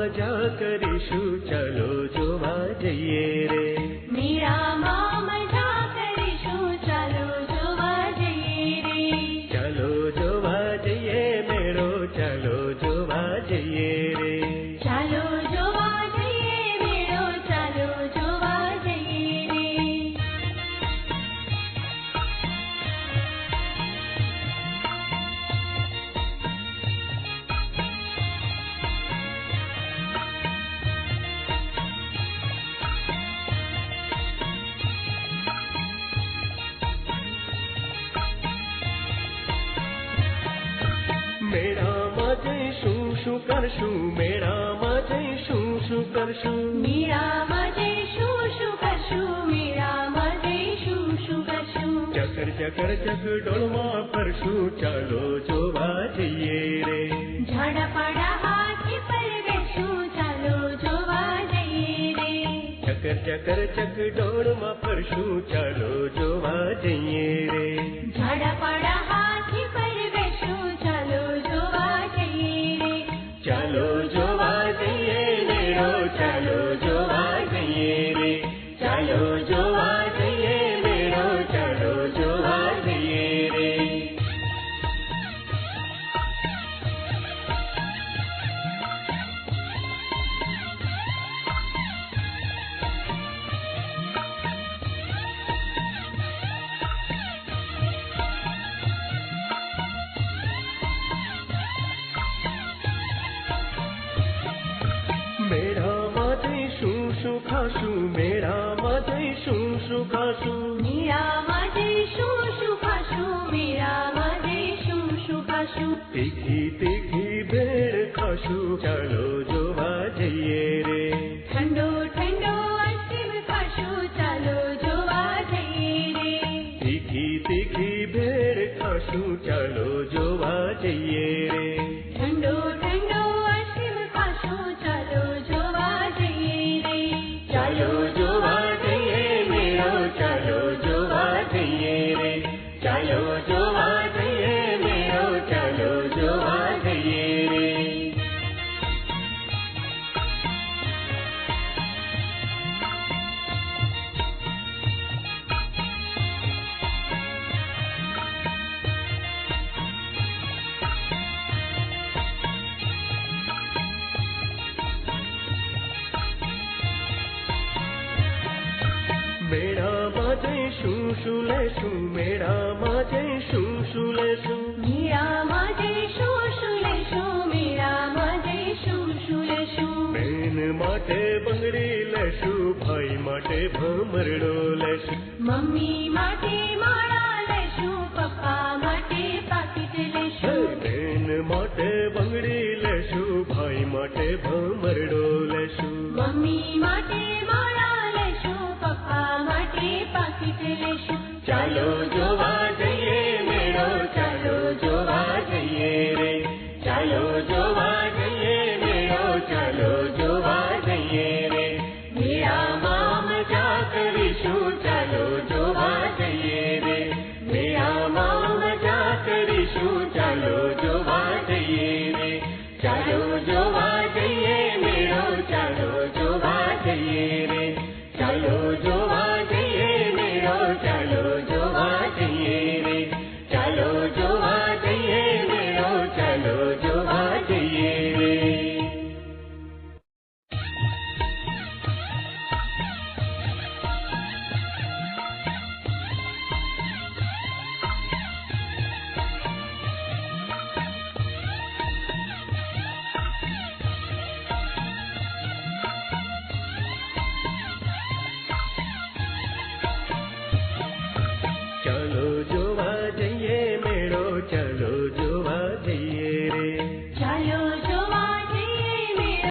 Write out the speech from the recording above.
મજા કરીશું, ચાલો જોવા જઈએ રે. મેળામાં મજા કરીશું, ચાલો જોવા જઈએ રે. ચાલો જોવા જઈએ મેળો, ચાલો જોવા જઈએ રે. ચાલો જોવા જઈએ મેળો, ચાલો જોવા જઈએ રે. મેળામાં જઈશું શું કરશું, મેળામાં જઈશું શું કરશું. મેળામાં જઈશું શું કરશું, મેળામાં જઈશું શું કરશું. ચકર ચકર ચકડોળમાં ફરશું, ચાલો જોવા જઈએ રે. ઝાડા પાડા હાથી પર બેસું, ચાલો જોવા જઈએ રે. ચકર ચકર ચકડોળમાં ફરશું, ચાલો જોવા જઈએ રે. ઝાડા પાડા હાથી પર બેસું, ચાલો જોવા જઈએ રે. ચાલો જોવા જઈએ મેળો, ચાલો જોવા જઈએ રે. ચાલો જોવા જઈએ મેળો, ચાલો જોવા જઈએ રે. મેળામાં જઈશું શું ખાશું, મેળામાં જઈશું શું ખાશું. મેળામાં જઈશું શું ખાશું, મેળામાં જઈશું શું ખાશું. તીખી તીખી ભેળ ખાશું, ચાલો જોવા જઈએ રે. ઠંડો ઠંડો આઈસ્ક્રીમ ખાશું, ચાલો જોવા જઈએ રે. તીખી તીખી ભેળ ખાશું, ચાલો જોવા જઈએ રે. ઠંડો ઠંડો આઈસ્ક્રીમ ખાશું, ચાલો જોવા જઈએ રે. ચાલો જોવા જઈએ મેળો, ચાલો જોવા જઈએ રે. ચાલો જોવા જઈએ મેળો, ચાલો જોવા જઈએ રે. મેળામાં જઈશું શું લેશું, મેળામાં જઈશું શું લેશું. મેળામાં જઈશું શું લેશું, મેળામાં જઈશું શું લેશું. બેન માટે બંગડી લેશું, ભાઈ માટે ભમરડો લેશું. મમ્મી માટે માળા લેશું, પપ્પા માટે પાકીટ લેશું. બેન માટે બંગડી